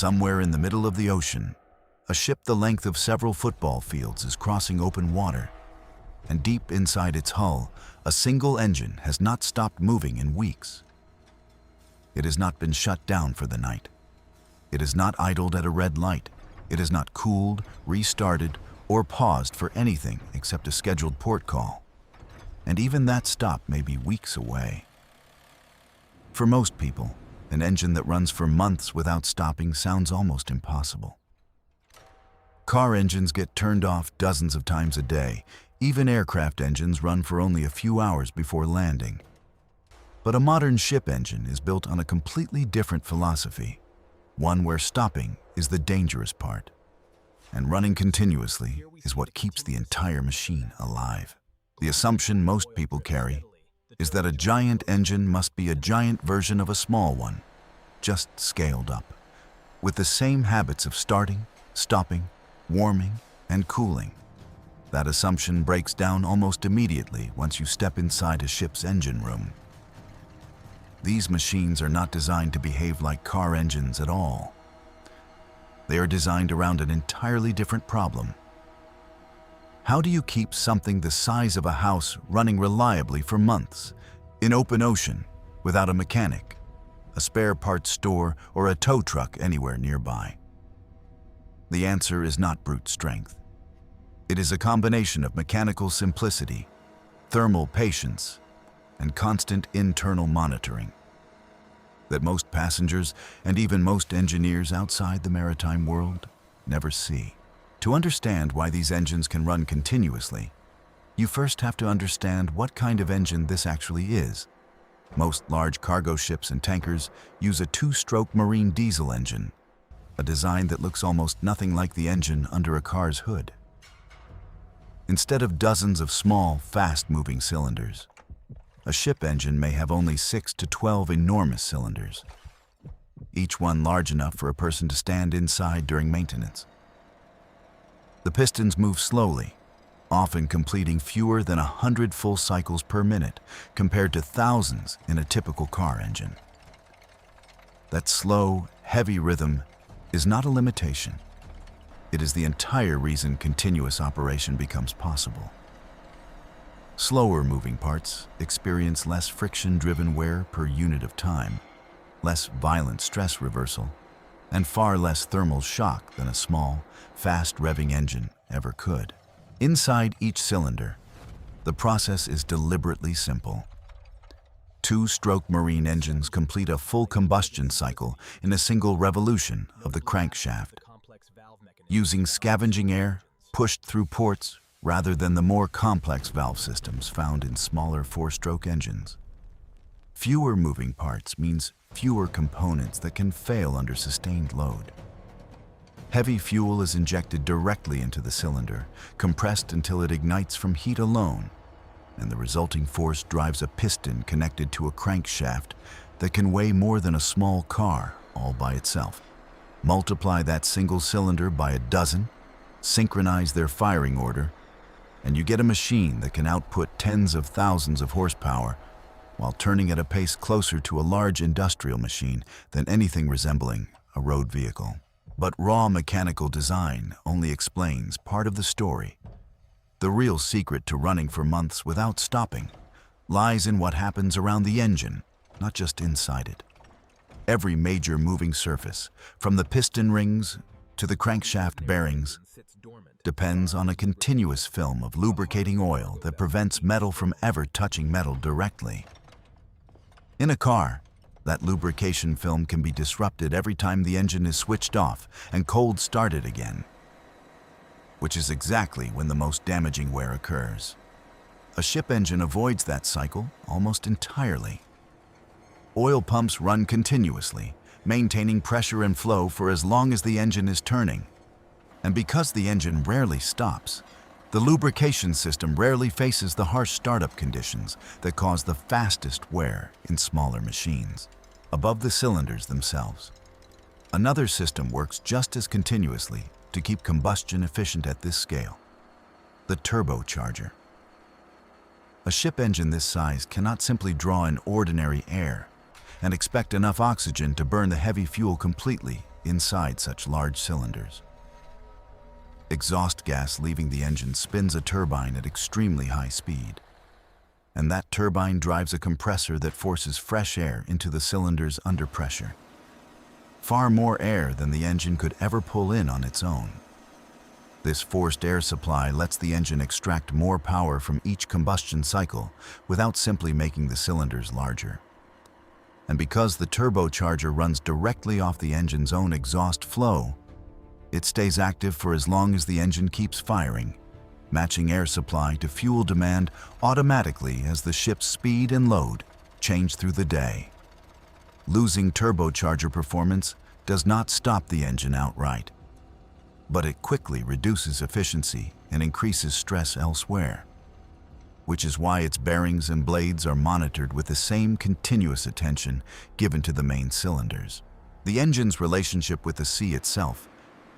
Somewhere in the middle of the ocean, a ship the length of several football fields is crossing open water, and deep inside its hull, a single engine has not stopped moving in weeks. It has not been shut down for the night. It has not idled at a red light. It has not cooled, restarted, or paused for anything except a scheduled port call. And even that stop may be weeks away. For most people, an engine that runs for months without stopping sounds almost impossible. Car engines get turned off dozens of times a day. Even aircraft engines run for only a few hours before landing. But a modern ship engine is built on a completely different philosophy, one where stopping is the dangerous part, and running continuously is what keeps the entire machine alive. The assumption most people carry is that a giant engine must be a giant version of a small one, just scaled up, with the same habits of starting, stopping, warming, and cooling. That assumption breaks down almost immediately once you step inside a ship's engine room. These machines are not designed to behave like car engines at all. They are designed around an entirely different problem. How do you keep something the size of a house running reliably for months, in open ocean, without a mechanic, a spare parts store, or a tow truck anywhere nearby? The answer is not brute strength. It is a combination of mechanical simplicity, thermal patience, and constant internal monitoring that most passengers and even most engineers outside the maritime world never see. To understand why these engines can run continuously, you first have to understand what kind of engine this actually is. Most large cargo ships and tankers use a two-stroke marine diesel engine, a design that looks almost nothing like the engine under a car's hood. Instead of dozens of small, fast-moving cylinders, a ship engine may have only 6 to 12 enormous cylinders, each one large enough for a person to stand inside during maintenance. The pistons move slowly, often completing fewer than 100 full cycles per minute, compared to thousands in a typical car engine. That slow, heavy rhythm is not a limitation. It is the entire reason continuous operation becomes possible. Slower moving parts experience less friction-driven wear per unit of time, less violent stress reversal, and far less thermal shock than a small, fast-revving engine ever could. Inside each cylinder, the process is deliberately simple. Two-stroke marine engines complete a full combustion cycle in a single revolution of the crankshaft, using scavenging air pushed through ports rather than the more complex valve systems found in smaller four-stroke engines. Fewer moving parts means fewer components that can fail under sustained load. Heavy fuel is injected directly into the cylinder, compressed until it ignites from heat alone, and the resulting force drives a piston connected to a crankshaft that can weigh more than a small car all by itself. Multiply that single cylinder by a dozen, synchronize their firing order, and you get a machine that can output tens of thousands of horsepower while turning at a pace closer to a large industrial machine than anything resembling a road vehicle. But raw mechanical design only explains part of the story. The real secret to running for months without stopping lies in what happens around the engine, not just inside it. Every major moving surface, from the piston rings to the crankshaft bearings, depends on a continuous film of lubricating oil that prevents metal from ever touching metal directly. In a car, that lubrication film can be disrupted every time the engine is switched off and cold started again, which is exactly when the most damaging wear occurs. A ship engine avoids that cycle almost entirely. Oil pumps run continuously, maintaining pressure and flow for as long as the engine is turning. And because the engine rarely stops, the lubrication system rarely faces the harsh startup conditions that cause the fastest wear in smaller machines. Above the cylinders themselves, another system works just as continuously to keep combustion efficient at this scale: the turbocharger. A ship engine this size cannot simply draw in ordinary air and expect enough oxygen to burn the heavy fuel completely inside such large cylinders. Exhaust gas leaving the engine spins a turbine at extremely high speed, and that turbine drives a compressor that forces fresh air into the cylinders under pressure. Far more air than the engine could ever pull in on its own. This forced air supply lets the engine extract more power from each combustion cycle without simply making the cylinders larger. And because the turbocharger runs directly off the engine's own exhaust flow, it stays active for as long as the engine keeps firing, matching air supply to fuel demand automatically as the ship's speed and load change through the day. Losing turbocharger performance does not stop the engine outright, but it quickly reduces efficiency and increases stress elsewhere, which is why its bearings and blades are monitored with the same continuous attention given to the main cylinders. The engine's relationship with the sea itself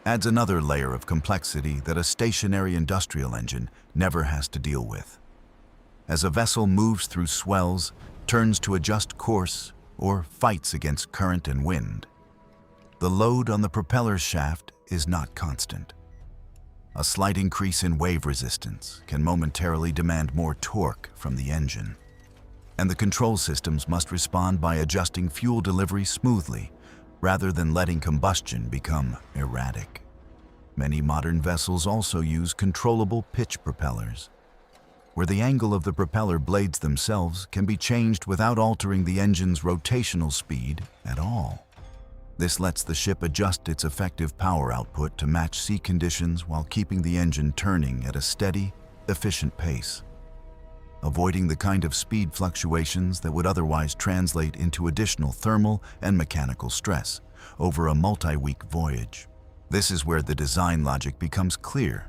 adds another layer of complexity that a stationary industrial engine never has to deal with. As a vessel moves through swells, turns to adjust course, or fights against current and wind, the load on the propeller shaft is not constant. A slight increase in wave resistance can momentarily demand more torque from the engine, and the control systems must respond by adjusting fuel delivery smoothly rather than letting combustion become erratic. Many modern vessels also use controllable pitch propellers, where the angle of the propeller blades themselves can be changed without altering the engine's rotational speed at all. This lets the ship adjust its effective power output to match sea conditions while keeping the engine turning at a steady, efficient pace, avoiding the kind of speed fluctuations that would otherwise translate into additional thermal and mechanical stress over a multi-week voyage. This is where the design logic becomes clear.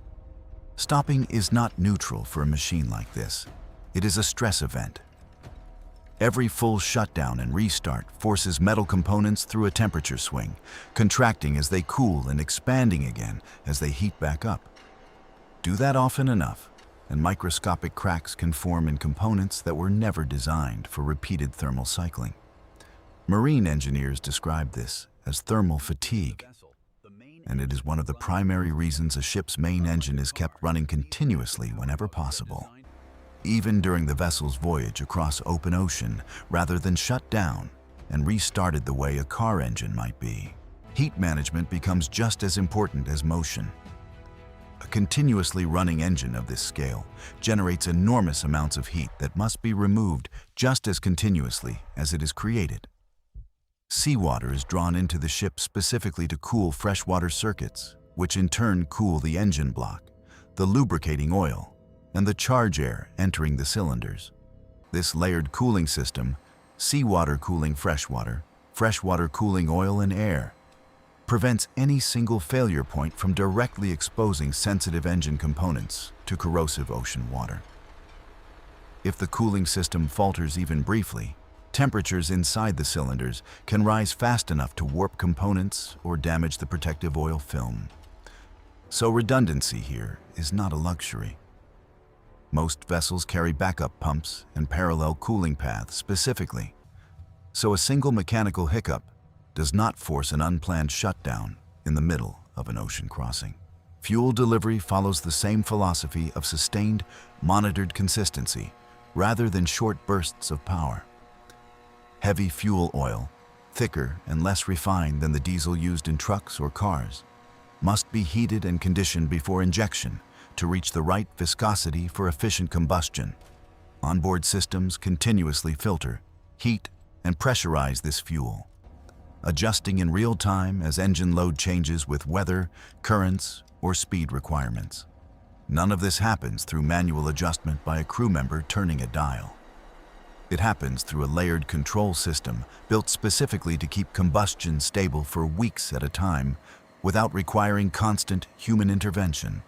Stopping is not neutral for a machine like this. It is a stress event. Every full shutdown and restart forces metal components through a temperature swing, contracting as they cool and expanding again as they heat back up. Do that often enough, and microscopic cracks can form in components that were never designed for repeated thermal cycling. Marine engineers describe this as thermal fatigue, and it is one of the primary reasons a ship's main engine is kept running continuously whenever possible, even during the vessel's voyage across open ocean, rather than shut down and restarted the way a car engine might be. Heat management becomes just as important as motion. A continuously running engine of this scale generates enormous amounts of heat that must be removed just as continuously as it is created. Seawater is drawn into the ship specifically to cool freshwater circuits, which in turn cool the engine block, the lubricating oil, and the charge air entering the cylinders. This layered cooling system, seawater cooling freshwater, freshwater cooling oil and air, prevents any single failure point from directly exposing sensitive engine components to corrosive ocean water. If the cooling system falters even briefly, temperatures inside the cylinders can rise fast enough to warp components or damage the protective oil film. So redundancy here is not a luxury. Most vessels carry backup pumps and parallel cooling paths specifically, so a single mechanical hiccup does not force an unplanned shutdown in the middle of an ocean crossing. Fuel delivery follows the same philosophy of sustained, monitored consistency rather than short bursts of power. Heavy fuel oil, thicker and less refined than the diesel used in trucks or cars, must be heated and conditioned before injection to reach the right viscosity for efficient combustion. Onboard systems continuously filter, heat, and pressurize this fuel, adjusting in real time as engine load changes with weather, currents, or speed requirements. None of this happens through manual adjustment by a crew member turning a dial. It happens through a layered control system built specifically to keep combustion stable for weeks at a time without requiring constant human intervention.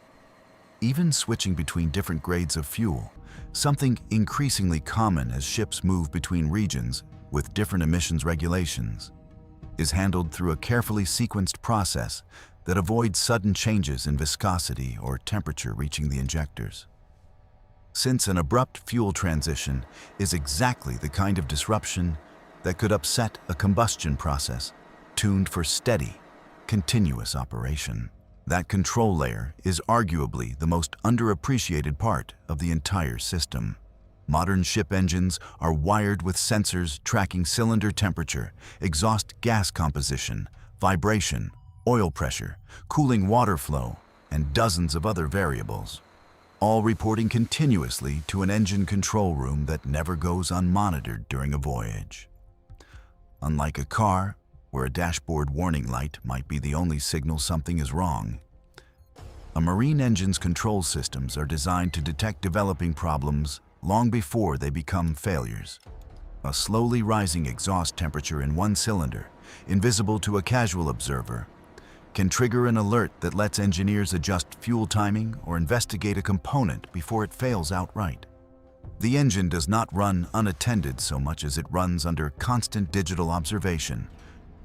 Even switching between different grades of fuel, something increasingly common as ships move between regions with different emissions regulations, is handled through a carefully sequenced process that avoids sudden changes in viscosity or temperature reaching the injectors. Since an abrupt fuel transition is exactly the kind of disruption that could upset a combustion process tuned for steady, continuous operation. That control layer is arguably the most underappreciated part of the entire system. Modern ship engines are wired with sensors tracking cylinder temperature, exhaust gas composition, vibration, oil pressure, cooling water flow, and dozens of other variables, all reporting continuously to an engine control room that never goes unmonitored during a voyage. Unlike a car, where a dashboard warning light might be the only signal something is wrong, a marine engine's control systems are designed to detect developing problems long before they become failures. A slowly rising exhaust temperature in one cylinder, invisible to a casual observer, can trigger an alert that lets engineers adjust fuel timing or investigate a component before it fails outright. The engine does not run unattended so much as it runs under constant digital observation,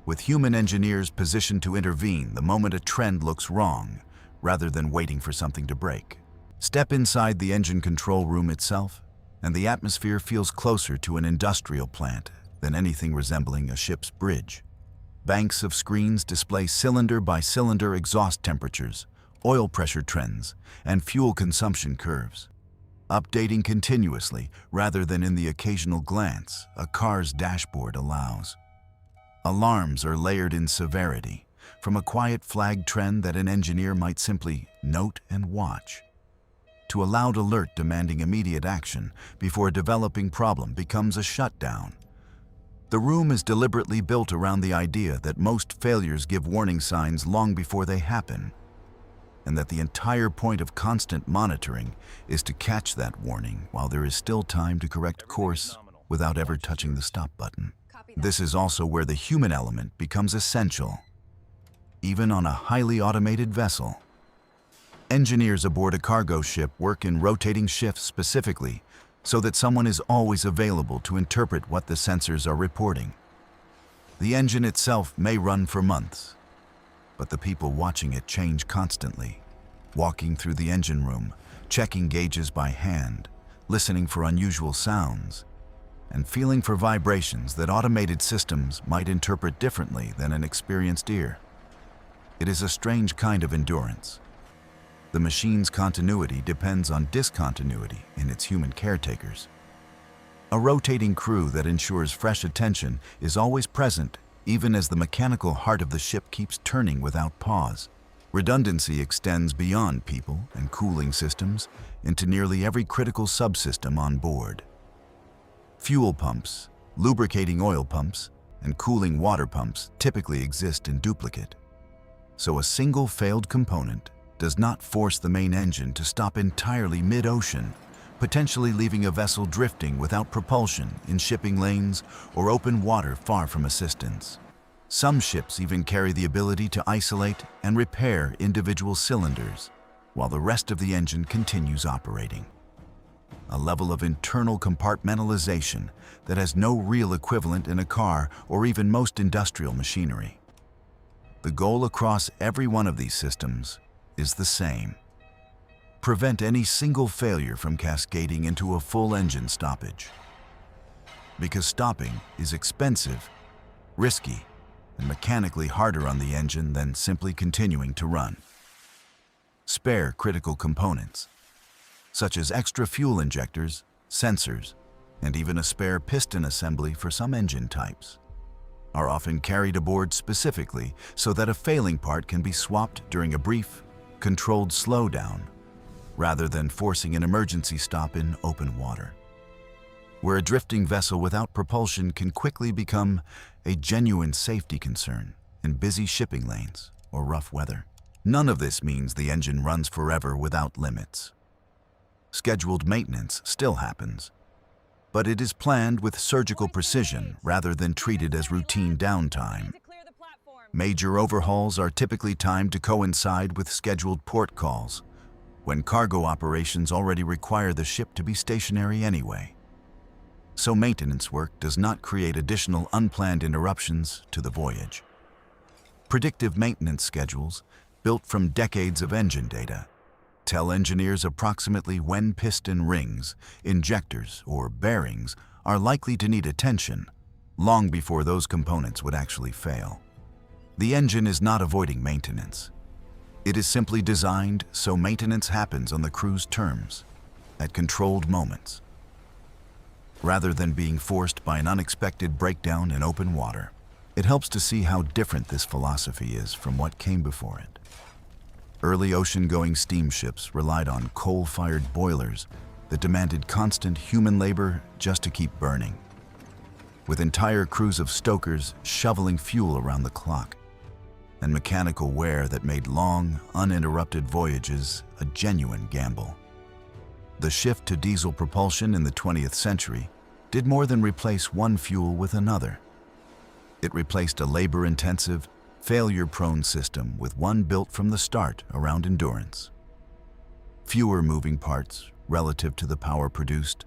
with human engineers positioned to intervene the moment a trend looks wrong, rather than waiting for something to break. Step inside the engine control room itself, and the atmosphere feels closer to an industrial plant than anything resembling a ship's bridge. Banks of screens display cylinder-by-cylinder exhaust temperatures, oil pressure trends, and fuel consumption curves, updating continuously rather than in the occasional glance a car's dashboard allows. Alarms are layered in severity, from a quiet flag trend that an engineer might simply note and watch, to a loud alert demanding immediate action before a developing problem becomes a shutdown. The room is deliberately built around the idea that most failures give warning signs long before they happen, and that the entire point of constant monitoring is to catch that warning while there is still time to correct course without ever touching the stop button. This is also where the human element becomes essential, even on a highly automated vessel. Engineers aboard a cargo ship work in rotating shifts specifically so that someone is always available to interpret what the sensors are reporting. The engine itself may run for months, but the people watching it change constantly, walking through the engine room, checking gauges by hand, listening for unusual sounds, and feeling for vibrations that automated systems might interpret differently than an experienced ear. It is a strange kind of endurance. The machine's continuity depends on discontinuity in its human caretakers. A rotating crew that ensures fresh attention is always present, even as the mechanical heart of the ship keeps turning without pause. Redundancy extends beyond people and cooling systems into nearly every critical subsystem on board. Fuel pumps, lubricating oil pumps, and cooling water pumps typically exist in duplicate, so a single failed component does not force the main engine to stop entirely mid-ocean, potentially leaving a vessel drifting without propulsion in shipping lanes or open water far from assistance. Some ships even carry the ability to isolate and repair individual cylinders, while the rest of the engine continues operating. A level of internal compartmentalization that has no real equivalent in a car or even most industrial machinery. The goal across every one of these systems is the same: prevent any single failure from cascading into a full engine stoppage. Because stopping is expensive, risky, and mechanically harder on the engine than simply continuing to run. Spare critical components, such as extra fuel injectors, sensors, and even a spare piston assembly for some engine types, are often carried aboard specifically so that a failing part can be swapped during a brief, controlled slowdown, rather than forcing an emergency stop in open water, where a drifting vessel without propulsion can quickly become a genuine safety concern in busy shipping lanes or rough weather. None of this means the engine runs forever without limits. Scheduled maintenance still happens, but it is planned with surgical precision rather than treated as routine downtime. Major overhauls are typically timed to coincide with scheduled port calls, when cargo operations already require the ship to be stationary anyway. So maintenance work does not create additional unplanned interruptions to the voyage. Predictive maintenance schedules, built from decades of engine data, tell engineers approximately when piston rings, injectors, or bearings are likely to need attention, long before those components would actually fail. The engine is not avoiding maintenance. It is simply designed so maintenance happens on the crew's terms, at controlled moments, rather than being forced by an unexpected breakdown in open water. It helps to see how different this philosophy is from what came before it. Early ocean-going steamships relied on coal-fired boilers that demanded constant human labor just to keep burning, with entire crews of stokers shoveling fuel around the clock, and mechanical wear that made long, uninterrupted voyages a genuine gamble. The shift to diesel propulsion in the 20th century did more than replace one fuel with another. It replaced a labor-intensive, failure-prone system with one built from the start around endurance. Fewer moving parts relative to the power produced,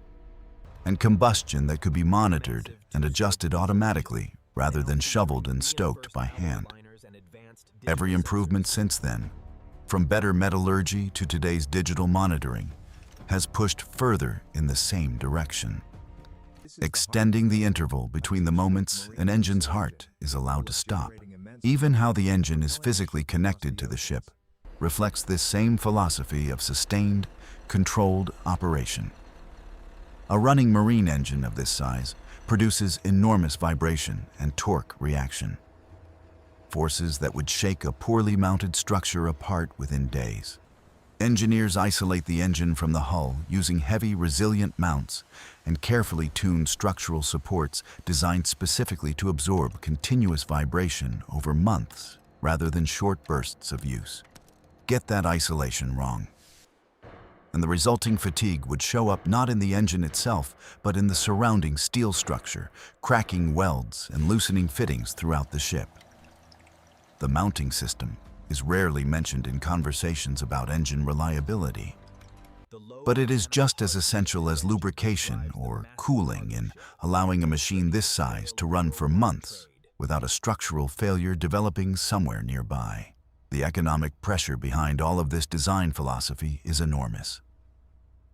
and combustion that could be monitored and adjusted automatically rather than shoveled and stoked by hand. Every improvement since then, from better metallurgy to today's digital monitoring, has pushed further in the same direction. Extending the interval between the moments an engine's heart is allowed to stop. Even how the engine is physically connected to the ship reflects this same philosophy of sustained, controlled operation. A running marine engine of this size produces enormous vibration and torque reaction, forces that would shake a poorly mounted structure apart within days. Engineers isolate the engine from the hull using heavy, resilient mounts and carefully tuned structural supports designed specifically to absorb continuous vibration over months rather than short bursts of use. Get that isolation wrong, and the resulting fatigue would show up not in the engine itself, but in the surrounding steel structure, cracking welds and loosening fittings throughout the ship. The mounting system is rarely mentioned in conversations about engine reliability, but it is just as essential as lubrication or cooling in allowing a machine this size to run for months without a structural failure developing somewhere nearby. The economic pressure behind all of this design philosophy is enormous.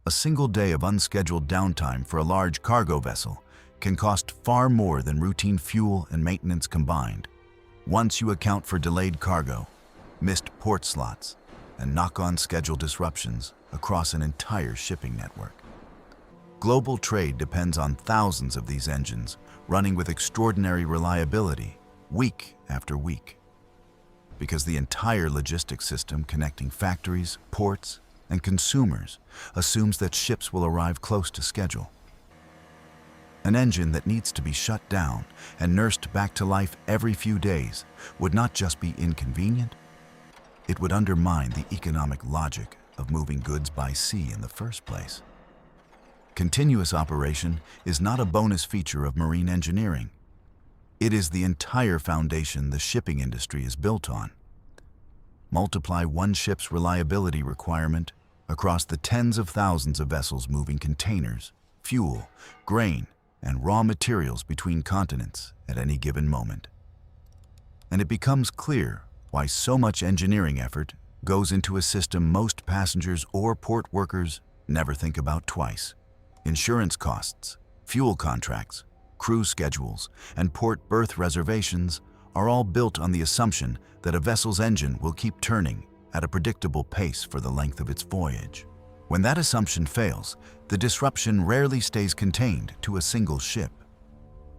A single day of unscheduled downtime for a large cargo vessel can cost far more than routine fuel and maintenance combined. Once you account for delayed cargo, missed port slots, and knock-on schedule disruptions across an entire shipping network. Global trade depends on thousands of these engines running with extraordinary reliability week after week, because the entire logistics system connecting factories, ports, and consumers assumes that ships will arrive close to schedule. An engine that needs to be shut down and nursed back to life every few days would not just be inconvenient, it would undermine the economic logic of moving goods by sea in the first place. Continuous operation is not a bonus feature of marine engineering. It is the entire foundation the shipping industry is built on. Multiply one ship's reliability requirement across the tens of thousands of vessels moving containers, fuel, grain, and raw materials between continents at any given moment, and it becomes clear why so much engineering effort goes into a system most passengers or port workers never think about twice. Insurance costs, fuel contracts, crew schedules, and port berth reservations are all built on the assumption that a vessel's engine will keep turning at a predictable pace for the length of its voyage. When that assumption fails, the disruption rarely stays contained to a single ship.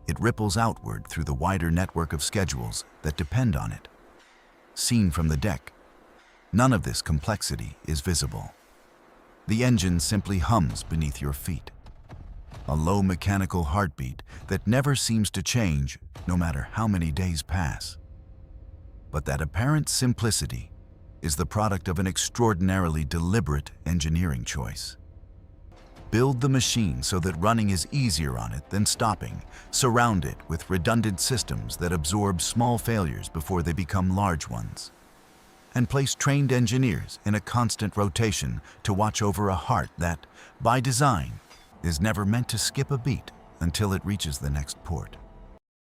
It ripples outward through the wider network of schedules that depend on it. Seen from the deck, none of this complexity is visible. The engine simply hums beneath your feet, a low mechanical heartbeat that never seems to change no matter how many days pass. But that apparent simplicity is the product of an extraordinarily deliberate engineering choice. Build the machine so that running is easier on it than stopping. Surround it with redundant systems that absorb small failures before they become large ones. And place trained engineers in a constant rotation to watch over a heart that, by design, is never meant to skip a beat until it reaches the next port.